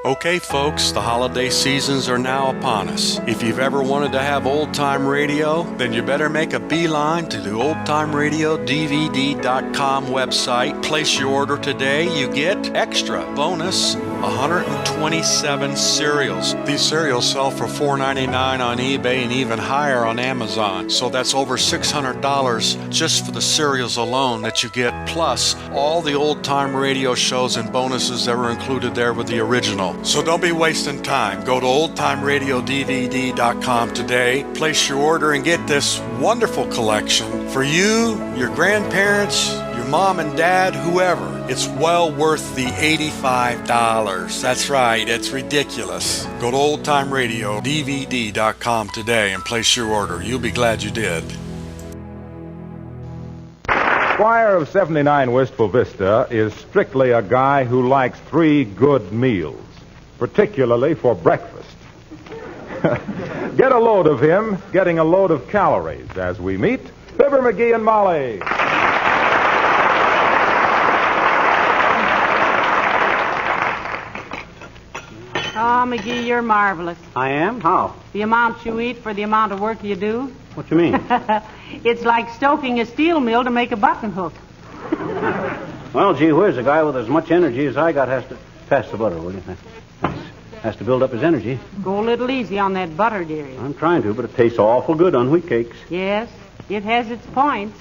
Okay, folks, the holiday seasons are now upon us. If you've ever wanted to have old-time radio, then you better make a beeline to the oldtimeradiodvd.com website. Place your order today. You get extra bonus 127 cereals. These cereals sell for $4.99 on eBay and even higher on Amazon. So that's over $600 just for the cereals alone that you get, plus all the old-time radio shows and bonuses that were included there with the original. So don't be wasting time. Go to oldtimeradiodvd.com today, place your order, and get this wonderful collection for you, your grandparents, your mom and dad, whoever. It's well worth the $85. That's right, it's ridiculous. Go to oldtimeradiodvd.com today and place your order. You'll be glad you did. Squire of 79 Wistful Vista is strictly a guy who likes 3 good meals, particularly for breakfast. Get a load of him, getting a load of calories as we meet Fibber, McGee, and Molly. Oh, McGee, you're marvelous. I am? How? The amount you eat for the amount of work you do. What you mean? It's like stoking a steel mill to make a button hook. Well, gee whiz, a guy with as much energy as I got has to... Pass the butter, will you? Has to build up his energy. Go a little easy on that butter, dearie. I'm trying to, but it tastes awful good on wheat cakes. Yes, it has its points.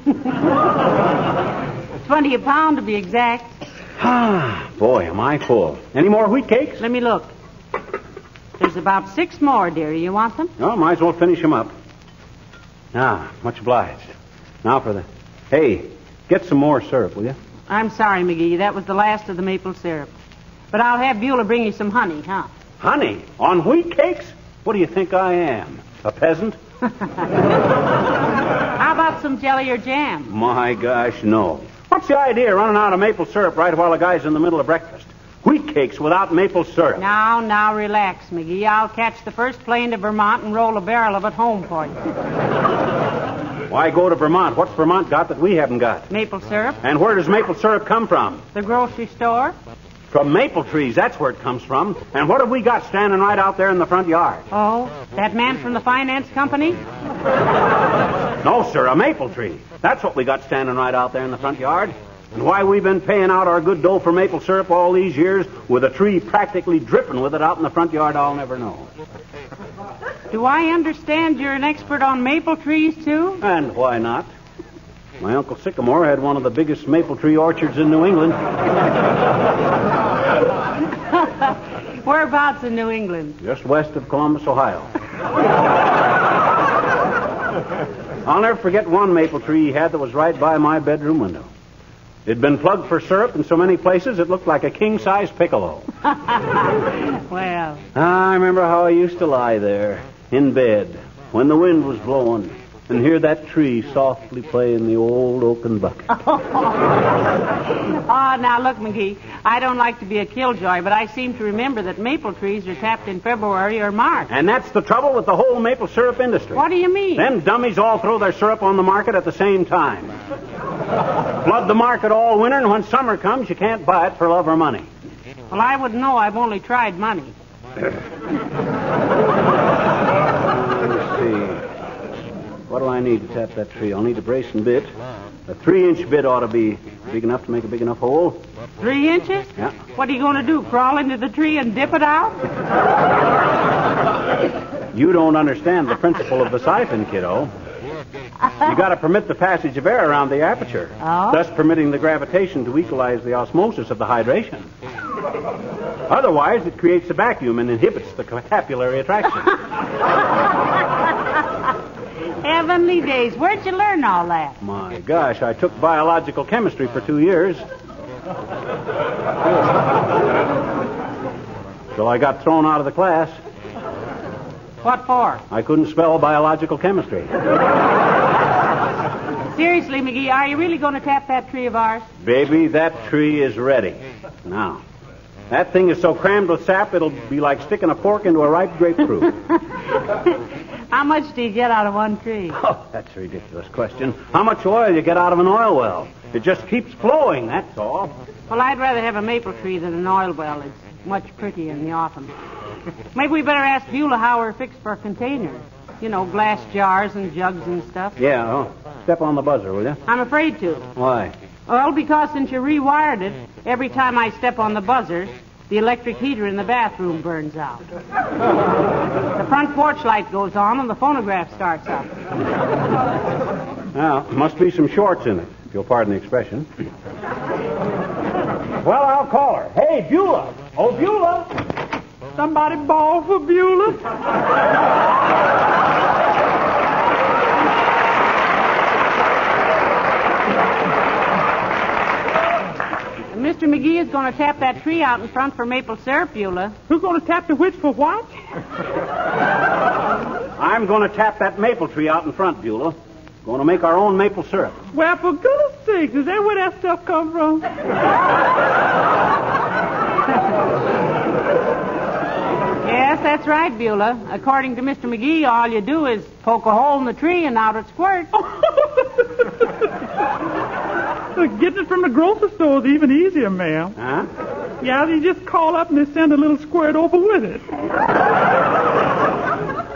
20 a pound to be exact. Ah, boy, am I full. Any more wheat cakes? Let me look. There's about 6 more, dearie. You want them? Oh, might as well finish them up. Ah, much obliged. Now for the... Hey, get some more syrup, will you? I'm sorry, McGee. That was the last of the maple syrup. But I'll have Beulah bring you some honey, huh? Honey? On wheat cakes? What do you think I am? A peasant? How about some jelly or jam? My gosh, no. What's the idea of running out of maple syrup right while a guy's in the middle of breakfast? Wheat cakes without maple syrup. Now, relax, McGee. I'll catch the first plane to Vermont and roll a barrel of it home for you. Why go to Vermont? What's Vermont got that we haven't got? Maple syrup. And where does maple syrup come from? The grocery store. From maple trees, that's where it comes from. And what have we got standing right out there in the front yard? Oh, that man from the finance company? No, sir, a maple tree. That's what we got standing right out there in the front yard. And why we've been paying out our good dough for maple syrup all these years with a tree practically dripping with it out in the front yard, I'll never know. Do I understand you're an expert on maple trees, too? And why not? My Uncle Sycamore had one of the biggest maple tree orchards in New England. Whereabouts in New England? Just west of Columbus, Ohio. I'll never forget one maple tree he had that was right by my bedroom window. It'd been plugged for syrup in so many places it looked like a king-size piccolo. Well. I remember how I used to lie there in bed when the wind was blowing and hear that tree softly playing the old oaken bucket. Oh, now look, McGee, I don't like to be a killjoy, but I seem to remember that maple trees are tapped in February or March. And that's the trouble with the whole maple syrup industry. What do you mean? Them dummies all throw their syrup on the market at the same time. Flood the market all winter, and when summer comes, you can't buy it for love or money. Well, I wouldn't know. I've only tried money. Let's see. What do I need to tap that tree? I'll need a bracing bit. A 3-inch bit ought to be big enough to make a big enough hole. 3 inches? Yeah. What are you going to do, crawl into the tree and dip it out? You don't understand the principle of the siphon, kiddo. You got to permit the passage of air around the aperture, thus permitting the gravitation to equalize the osmosis of the hydration. Otherwise, it creates a vacuum and inhibits the capillary attraction. Heavenly days. Where'd you learn all that? My gosh, I took biological chemistry for 2 years. So I got thrown out of the class. What for? I couldn't spell biological chemistry. Seriously, McGee, are you really going to tap that tree of ours? Baby, that tree is ready. Now, that thing is so crammed with sap, it'll be like sticking a fork into a ripe grapefruit. How much do you get out of one tree? Oh, that's a ridiculous question. How much oil you get out of an oil well? It just keeps flowing, that's all. Well, I'd rather have a maple tree than an oil well. It's much prettier in the autumn. Maybe we better ask Beulah how we're fixed for containers. You know, glass jars and jugs and stuff. Yeah, step on the buzzer, will you? I'm afraid to. Why? Well, because since you rewired it, every time I step on the buzzer, the electric heater in the bathroom burns out. The front porch light goes on and the phonograph starts up. Well, must be some shorts in it, if you'll pardon the expression. Well, I'll call her. Hey, Beulah. Oh, Beulah. Somebody bawl for Beulah? Mr. McGee is going to tap that tree out in front for maple syrup, Beulah. Who's going to tap the which for what? I'm going to tap that maple tree out in front, Beulah. Going to make our own maple syrup. Well, for goodness sakes, is that where that stuff come from? Yes, that's right, Beulah. According to Mr. McGee, all you do is poke a hole in the tree and out it squirts. Getting it from the grocery store is even easier, ma'am. Huh? Yeah, you just call up and they send a little squirt over with it.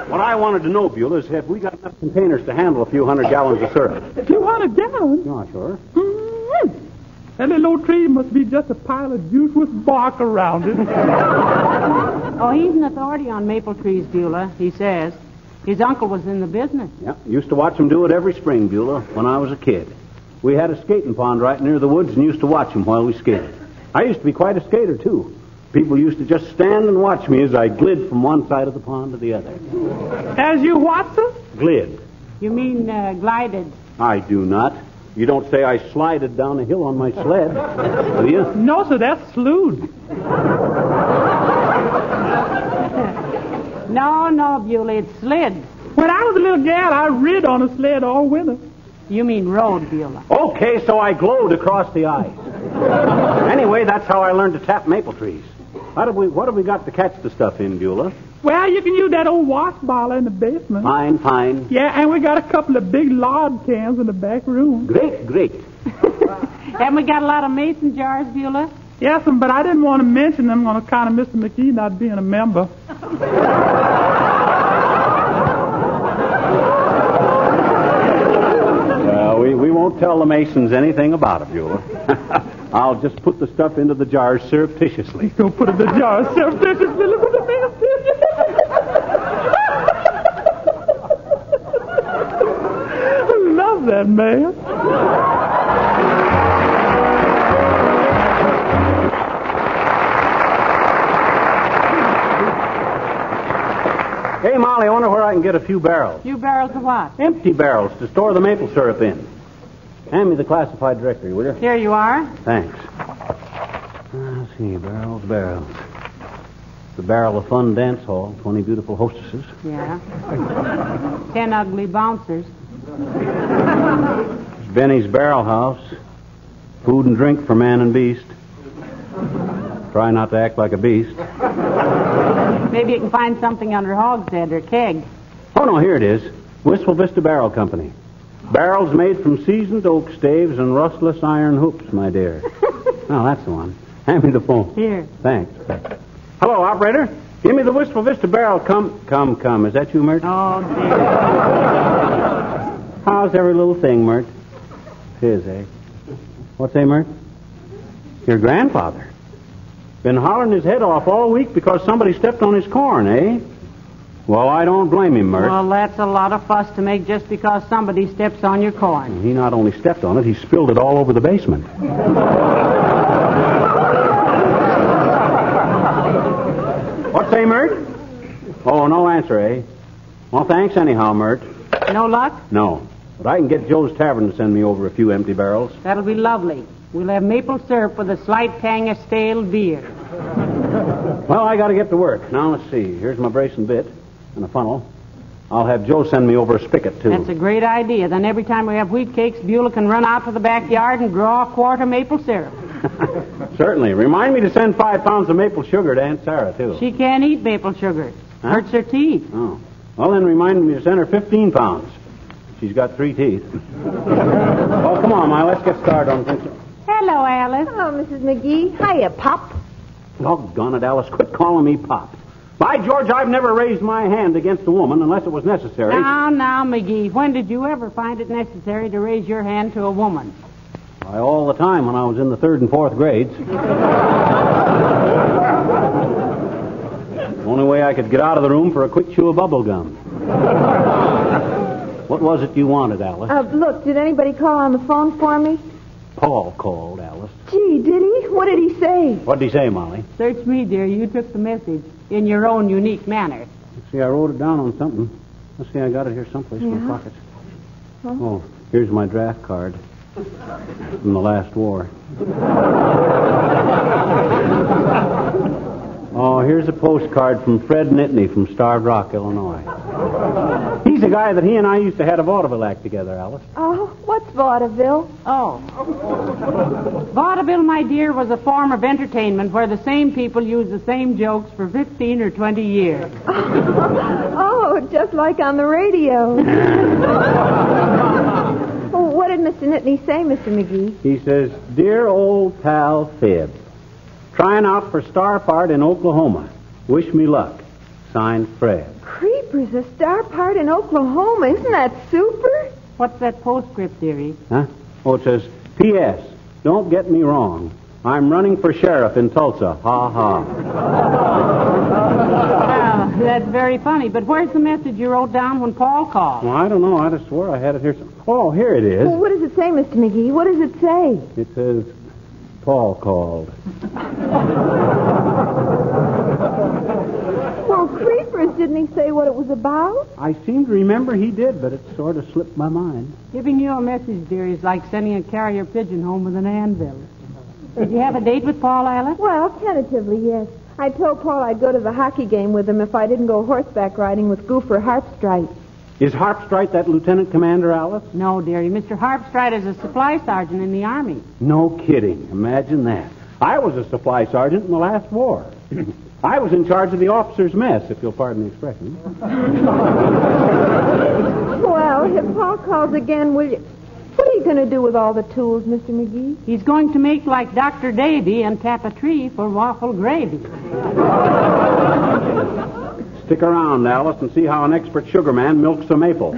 What I wanted to know, Beulah, is have we got enough containers to handle a few 100 gallons of syrup? A few 100 gallons? Yeah, sure. Mm-hmm. That little old tree must be just a pile of juice with bark around it. Oh, he's an authority on maple trees, Beulah, he says. His uncle was in the business. Yeah, used to watch him do it every spring, Beulah, when I was a kid. We had a skating pond right near the woods and used to watch him while we skated. I used to be quite a skater, too. People used to just stand and watch me as I glid from one side of the pond to the other. As you what, sir? Glid. You mean glided? I do not. You don't say I slided down a hill on my sled, do you? No, sir, that's slewed. No, Beulah, it's slid. When I was a little gal, I rid on a sled all winter. You mean rode, Beulah. Okay, so I glowed across the ice. Anyway, that's how I learned to tap maple trees. What have we got to catch the stuff in, Beulah? Well, you can use that old wash bottle in the basement. Fine. Yeah, and we got a couple of big lard cans in the back room. Great. Haven't we got a lot of mason jars, Beulah? Yes, but I didn't want to mention them on account of Mr. McGee not being a member. We won't tell the Masons anything about it, Beulah. I'll just put the stuff into the jars surreptitiously. Go put it in the jar surreptitiously. Look at the man. I love that man. Hey, Molly, I wonder where I can get a few barrels. Few barrels of what? Empty barrels to store the maple syrup in. Hand me the classified directory, will you? Here you are. Thanks. Let's see, barrels. The barrel of fun dance hall, 20 beautiful hostesses. Yeah. 10 ugly bouncers. Benny's barrel house, food and drink for man and beast. Try not to act like a beast. Maybe you can find something under hogshead or keg. Oh, no, here it is. Wistful Vista Barrel Company. Barrels made from seasoned oak staves and rustless iron hoops, my dear. Oh, that's the one. Hand me the phone. Here. Thanks. Hello, operator. Give me the Wistful Vista Barrel. Come. Is that you, Mert? Oh, dear. How's every little thing, Mert? Tis, eh? What's that, Mert? Your grandfather. Been hollering his head off all week because somebody stepped on his corn, eh? Well, I don't blame him, Mert. Well, that's a lot of fuss to make just because somebody steps on your corn. He not only stepped on it, he spilled it all over the basement. What say, Mert? Oh, no answer, eh? Well, thanks anyhow, Mert. No luck? No. But I can get Joe's Tavern to send me over a few empty barrels. That'll be lovely. We'll have maple syrup with a slight tang of stale beer. Well, I got to get to work. Now, let's see. Here's my brace and bit and a funnel. I'll have Joe send me over a spigot, too. That's a great idea. Then every time we have wheat cakes, Beulah can run out to the backyard and draw a quart of maple syrup. Certainly. Remind me to send 5 pounds of maple sugar to Aunt Sarah, too. She can't eat maple sugar. Huh? Hurts her teeth. Oh. Well, then remind me to send her 15 pounds. She's got 3 teeth. Oh, come on, Ma. Let's get started on things. Hello, Alice. Hello, Mrs. McGee. Hiya, Pop. Doggone it, Alice. Quit calling me Pop. By George, I've never raised my hand against a woman unless it was necessary. Now, McGee, when did you ever find it necessary to raise your hand to a woman? Why, all the time when I was in the 3rd and 4th grades. Only way I could get out of the room for a quick chew of bubble gum. What was it you wanted, Alice? Look, did anybody call on the phone for me? Paul called, Alice. Gee, did he? What did he say? What did he say, Molly? Search me, dear. You took the message in your own unique manner. Let's see, I wrote it down on something. Let's see, I got it here someplace in my pockets. Huh? Oh, here's my draft card from the last war. Oh, here's a postcard from Fred Nittany from Starved Rock, Illinois. He's the guy that he and I used to have a vaudeville act together, Alice. Oh, what's vaudeville? Oh. Vaudeville, my dear, was a form of entertainment where the same people use the same jokes for 15 or 20 years. Oh, just like on the radio. Oh, what did Mr. Nittany say, Mr. McGee? He says, Dear old pal Fibber, trying out for star part in Oklahoma. Wish me luck. Signed, Fred. Creepers, a star part in Oklahoma. Isn't that super? What's that postscript, dearie? Huh? Oh, it says, P.S. Don't get me wrong. I'm running for sheriff in Tulsa. Ha ha. Well, that's very funny. But where's the message you wrote down when Paul called? Well, I don't know. I just swore I had it here. Oh, here it is. Well, what does it say, Mr. McGee? What does it say? It says, Paul called. Well, creepers, didn't he say what it was about? I seem to remember he did, but it sort of slipped my mind. Giving you a message, dearie, is like sending a carrier pigeon home with an anvil. Did you have a date with Paul, Alice? Well, tentatively, yes. I told Paul I'd go to the hockey game with him if I didn't go horseback riding with Goofer Harpstrite. Is Harpstrite that lieutenant commander, Alice? No, dearie. Mr. Harpstrite is a supply sergeant in the Army. No kidding. Imagine that. I was a supply sergeant in the last war. I was in charge of the officers' mess, if you'll pardon the expression. Well, if Paul calls again, will you... What are you going to do with all the tools, Mr. McGee? He's going to make like Dr. Davy and tap a tree for waffle gravy. Stick around, Alice, and see how an expert sugar man milks a maple.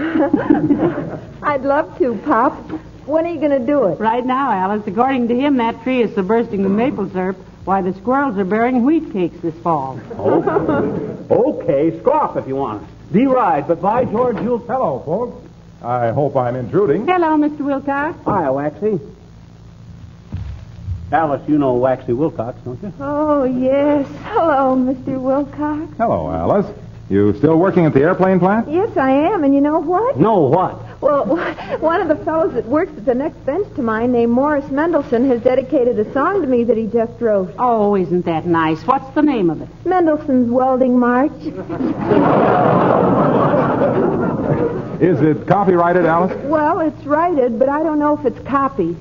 I'd love to, Pop. When are you going to do it? Right now, Alice. According to him, that tree is so bursting with maple syrup, why the squirrels are bearing wheat cakes this fall. Okay, scoff if you want. D-ride, but by George, you'll... Hello, folks. I hope I'm intruding. Hello, Mr. Wilcox. Hi, Waxy. Alice, you know Waxy Wilcox, don't you? Oh, yes. Hello, Mr. Wilcox. Hello, Alice. You still working at the airplane plant? Yes, I am. And you know what? No, what? Well, one of the fellows that works at the next bench to mine, named Morris Mendelssohn, has dedicated a song to me that he just wrote. Oh, isn't that nice? What's the name of it? Mendelssohn's Welding March. Is it copyrighted, Alice? Well, it's righted, but I don't know if it's copied.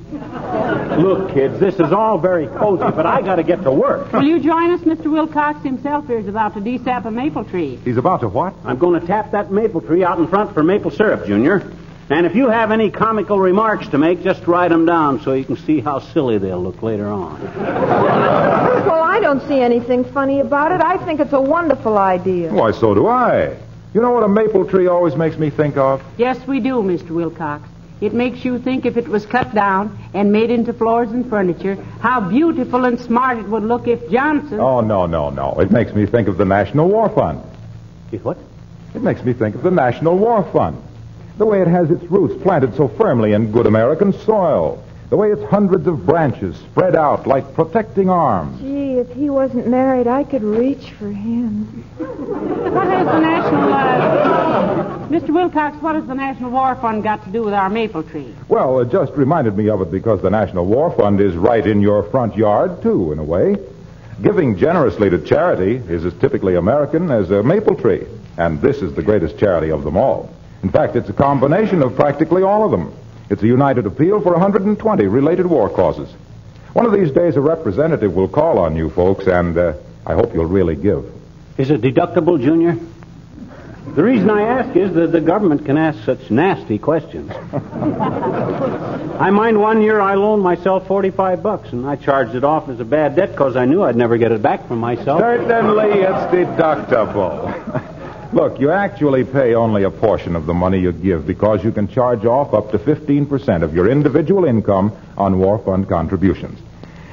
Look, kids, this is all very cozy, but I got to get to work. Will you join us? Mr. Wilcox himself here is about to desap a maple tree. He's about to what? I'm going to tap that maple tree out in front for maple syrup, Junior. And if you have any comical remarks to make, just write them down so you can see how silly they'll look later on. Well, I don't see anything funny about it. I think it's a wonderful idea. Why, so do I. You know what a maple tree always makes me think of? Yes, we do, Mr. Wilcox. It makes you think if it was cut down and made into floors and furniture, how beautiful and smart it would look if Johnson... Oh, no. It makes me think of the National War Fund. What? It makes me think of the National War Fund. The way it has its roots planted so firmly in good American soil. The way it's hundreds of branches spread out like protecting arms. Gee, if he wasn't married, I could reach for him. What has the National... Mr. Wilcox, what has the National War Fund got to do with our maple tree? Well, it just reminded me of it because the National War Fund is right in your front yard, too, in a way. Giving generously to charity is as typically American as a maple tree. And this is the greatest charity of them all. In fact, it's a combination of practically all of them. It's a united appeal for 120 related war causes. One of these days, a representative will call on you folks, and I hope you'll really give. Is it deductible, Junior? The reason I ask is that the government can ask such nasty questions. I mind one year I loaned myself $45, and I charged it off as a bad debt because I knew I'd never get it back from myself. Certainly it's deductible. Look, you actually pay only a portion of the money you give because you can charge off up to 15% of your individual income on war fund contributions.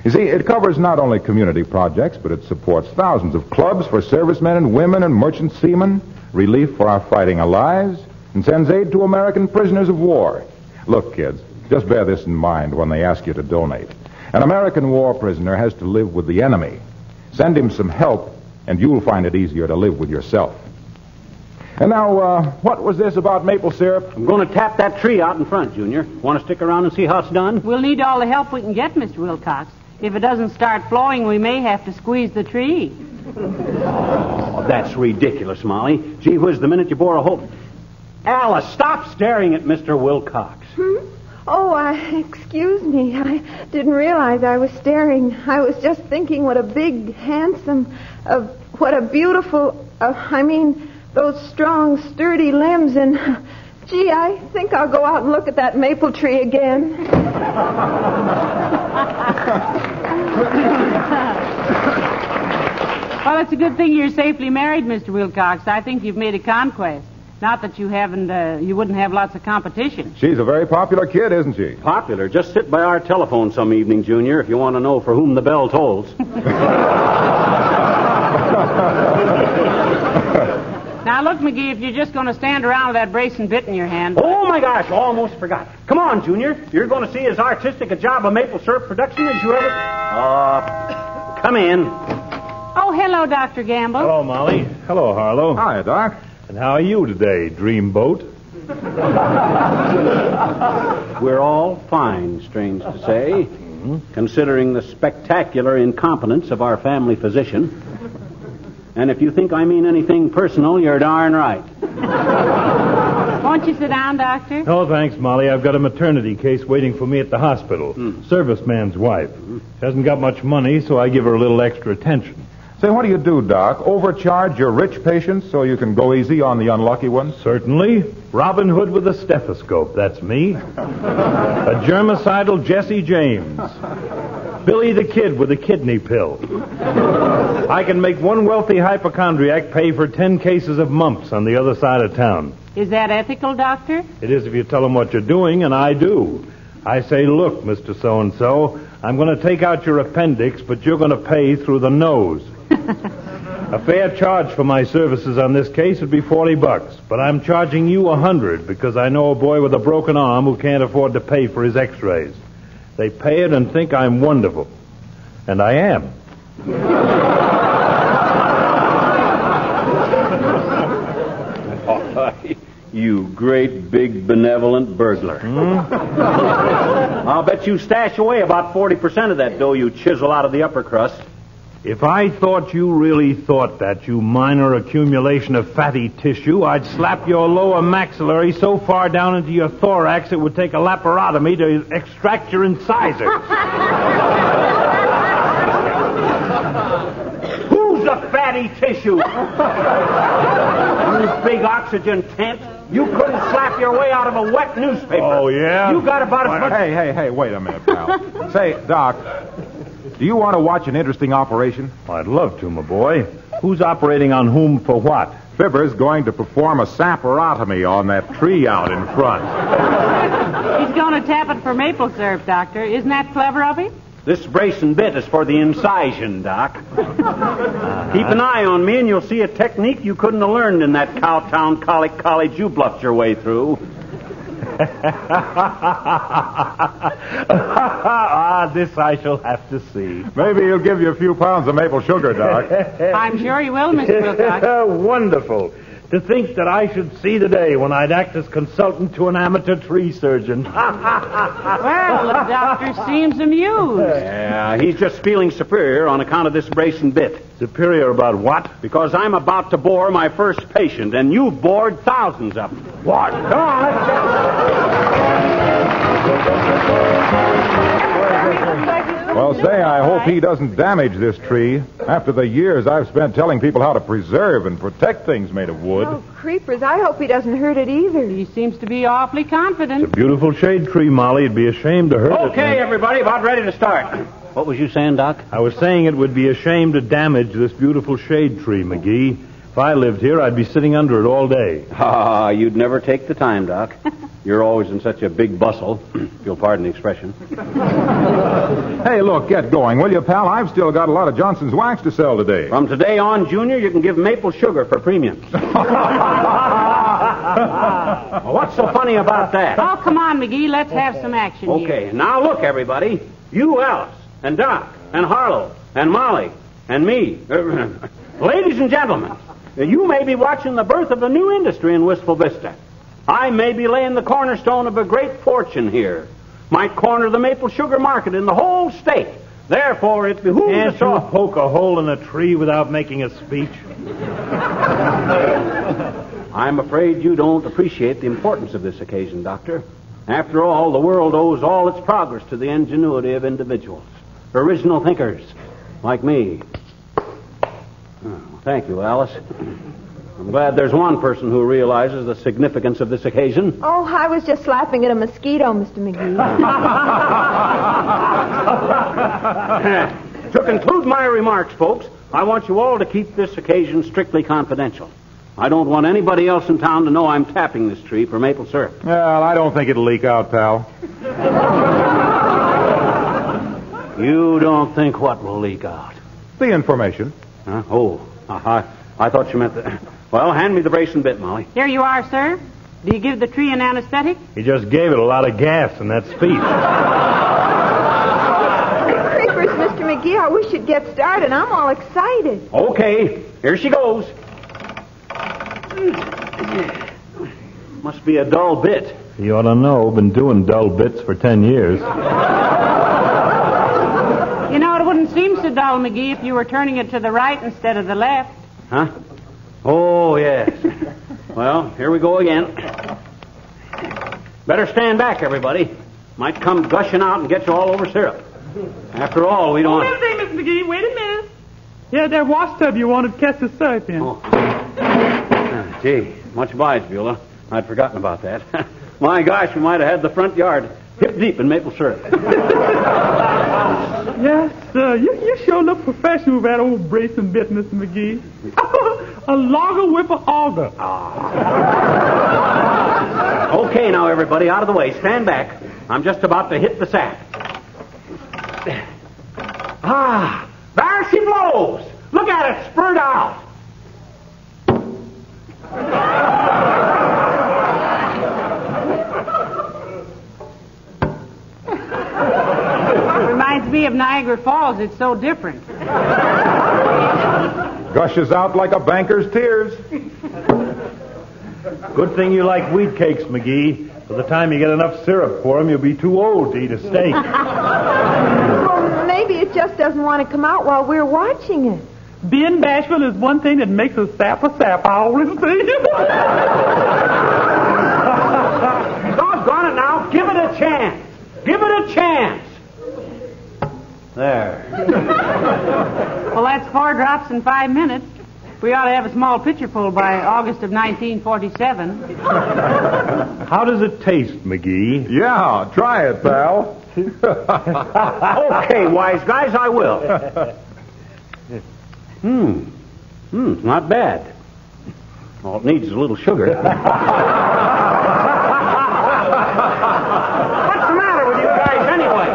You see, it covers not only community projects, but it supports thousands of clubs for servicemen and women and merchant seamen, relief for our fighting allies, and sends aid to American prisoners of war. Look, kids, just bear this in mind when they ask you to donate. An American war prisoner has to live with the enemy. Send him some help, and you'll find it easier to live with yourself. And now, what was this about maple syrup? I'm going to tap that tree out in front, Junior. Want to stick around and see how it's done? We'll need all the help we can get, Mr. Wilcox. If it doesn't start flowing, we may have to squeeze the tree. Oh, that's ridiculous, Molly. Gee whiz, the minute you bore a hole... Alice, stop staring at Mr. Wilcox. Oh, excuse me. I didn't realize I was staring. I was just thinking what a big, handsome, what a beautiful, those strong, sturdy limbs, and gee, I think I'll go out and look at that maple tree again. Well, it's a good thing you're safely married, Mr. Wilcox. I think you've made a conquest. Not that you wouldn't have lots of competition. She's a very popular kid, isn't she? Popular? Just sit by our telephone some evening, Junior, if you want to know for whom the bell tolls. Now, look, McGee, if you're just going to stand around with that brace and bit in your hand... Oh, my gosh, almost forgot. Come on, Junior. You're going to see as artistic a job of maple syrup production as you ever... Come in. Oh, hello, Dr. Gamble. Hello, Molly. Hello, Harlow. Hi, Doc. And how are you today, Dreamboat? We're all fine, strange to say, considering the spectacular incompetence of our family physician. And if you think I mean anything personal, you're darn right. Won't you sit down, Doctor? Oh, thanks, Molly. I've got a maternity case waiting for me at the hospital. Serviceman's wife. She hasn't got much money, so I give her a little extra attention. Say, what do, Doc? Overcharge your rich patients so you can go easy on the unlucky ones? Certainly. Robin Hood with a stethoscope, that's me. A germicidal Jesse James. Billy the Kid with a kidney pill. I can make one wealthy hypochondriac pay for 10 cases of mumps on the other side of town. Is that ethical, Doctor? It is if you tell them what you're doing, and I do. I say, look, Mr. So-and-so, I'm going to take out your appendix, but you're going to pay through the nose. A fair charge for my services on this case would be $40, but I'm charging you $100 because I know a boy with a broken arm who can't afford to pay for his x-rays. They pay it and think I'm wonderful. And I am. You great, big, benevolent burglar. I'll bet you stash away about 40% of that dough you chisel out of the upper crust. If I thought you really thought that, you minor accumulation of fatty tissue, I'd slap your lower maxillary so far down into your thorax it would take a laparotomy to extract your incisors. Who's the fatty tissue? You big oxygen tent. You couldn't slap your way out of a wet newspaper. Oh, yeah? You got about as much... Hey, wait a minute, pal. Say, Doc, do you want to watch an interesting operation? I'd love to, my boy. Who's operating on whom for what? Fibber's going to perform a saparotomy on that tree out in front. He's going to tap it for maple syrup, Doctor. Isn't that clever of him? This brace and bit is for the incision, Doc. Keep an eye on me, and you'll see a technique you couldn't have learned in that Cowtown College you bluffed your way through. This I shall have to see. Maybe he'll give you a few pounds of maple sugar, Doc. I'm sure he will, Mr. Wilcox. Wonderful. To think that I should see the day when I'd act as consultant to an amateur tree surgeon. Well, the doctor seems amused. Yeah, he's just feeling superior on account of this brace and bit. Superior about what? Because I'm about to bore my first patient, and you've bored thousands of them. What? Come on, let's go. Well, say, I hope he doesn't damage this tree. After the years I've spent telling people how to preserve and protect things made of wood. Oh, creepers, I hope he doesn't hurt it either. He seems to be awfully confident. It's a beautiful shade tree, Molly. It'd be a shame to hurt it. Okay, everybody, about ready to start. What was you saying, Doc? I was saying it would be a shame to damage this beautiful shade tree, McGee. If I lived here, I'd be sitting under it all day. Ah, you'd never take the time, Doc. You're always in such a big bustle, if you'll pardon the expression. Hey, look, get going, will you, pal? I've still got a lot of Johnson's wax to sell today. From today on, Junior, you can give maple sugar for premiums. Well, what's so funny about that? Oh, come on, McGee. Let's have some action here. Okay, now look, everybody. You, Alice, and Doc, and Harlow, and Molly, and me. Ladies and gentlemen, you may be watching the birth of a new industry in Wistful Vista. I may be laying the cornerstone of a great fortune here. Might corner the maple sugar market in the whole state. Therefore, it behooves Can't us you all... poke a hole in a tree without making a speech? I'm afraid you don't appreciate the importance of this occasion, Doctor. After all, the world owes all its progress to the ingenuity of individuals. Original thinkers, like me. Oh, thank you, Alice. I'm glad there's one person who realizes the significance of this occasion. Oh, I was just slapping at a mosquito, Mr. McGee. To conclude my remarks, folks, I want you all to keep this occasion strictly confidential. I don't want anybody else in town to know I'm tapping this tree for maple syrup. Well, I don't think it'll leak out, pal. You don't think what will leak out? The information. Huh? Oh, I thought you meant that. Well, hand me the brace and bit, Molly. Here you are, sir. Do you give the tree an anesthetic? He just gave it a lot of gas in that speech. Creepers, Mr. McGee, I wish you'd get started. I'm all excited. Okay, here she goes. Must be a dull bit. You ought to know. Been doing dull bits for 10 years. You know, it wouldn't seem so dull, McGee, if you were turning it to the right instead of the left. Huh? Oh, yes. Well, here we go again. Better stand back, everybody. Might come gushing out and get you all over syrup. After all, we don't... Wait a minute, Mr. McGee. Wait a minute. Yeah, that wash tub you wanted to catch the syrup in. Oh. Gee, much obliged, Beulah. I'd forgotten about that. My gosh, we might have had the front yard hip deep in maple syrup. Yes, sir. You sure look professional with that old brace and bit, Mr. McGee. A logger with a auger. Okay, now, everybody, out of the way. Stand back. I'm just about to hit the sack. Ah, there she blows. Look at it spurt out. Reminds me of Niagara Falls. It's so different. Gushes out like a banker's tears. Good thing you like wheat cakes, McGee. By the time you get enough syrup for them, you'll be too old to eat a steak. Well, maybe it just doesn't want to come out while we're watching it. Being bashful is one thing that makes a sap, I always say. Doggone it now. Give it a chance. Give it a chance. There. Well, that's 4 drops in 5 minutes. We ought to have a small pitcher full by August of 1947. How does it taste, McGee? Yeah, try it, pal. Okay, wise guys, I will. Not bad. All it needs is a little sugar. What's the matter with you guys anyway?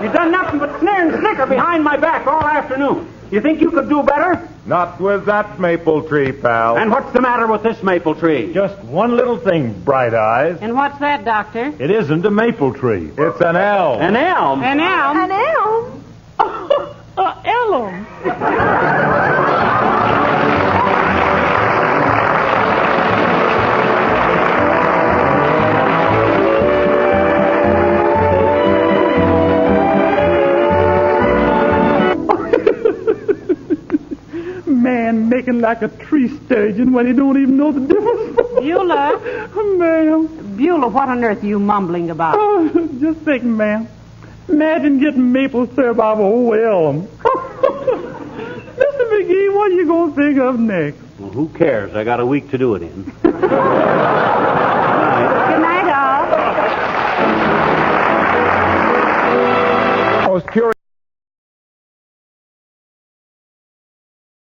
You've done nothing but snare and snicker behind my back all afternoon. You think you could do better? Not with that maple tree, pal. And what's the matter with this maple tree? Just one little thing, Bright Eyes. And what's that, Doctor? It isn't a maple tree. It's an elm. An elm? An elm? An elm? Elm. Man making like a tree sturgeon when he don't even know the difference. Beulah. Ma'am. Beulah, what on earth are you mumbling about? Oh, just thinking, ma'am. Imagine getting maple syrup out of old elm. Listen, McGee, what are you going to think of next? Well, who cares? I got a week to do it in.